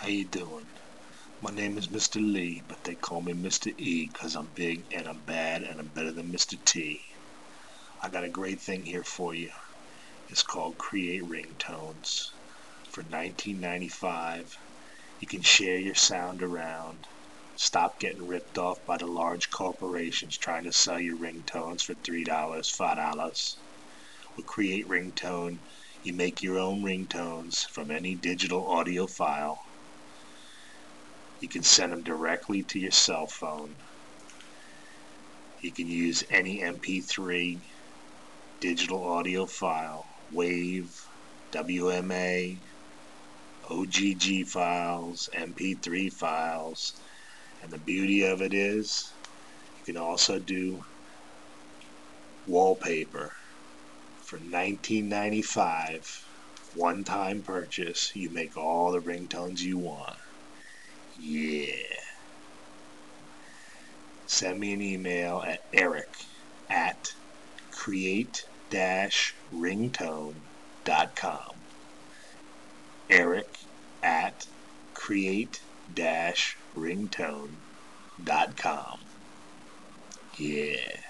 How you doing? My name is Mr. Lee, but they call me Mr. E because I'm big and I'm bad and I'm better than Mr. T. I got a great thing here for you. It's called Create Ringtones. For 19.95, you can share your sound around. Stop getting ripped off by the large corporations trying to sell you ringtones for $3, $5. With Create Ringtone, you make your own ringtones from any digital audio file. You can send them directly to your cell phone. You can use any MP3 digital audio file, WAV, WMA, OGG files, MP3 files, and the beauty of it is you can also do wallpaper for $19.95. One-time purchase. You make all the ringtones you want. Yeah. Send me an email at eric@create-ringtone.com. eric@create-ringtone.com. Yeah.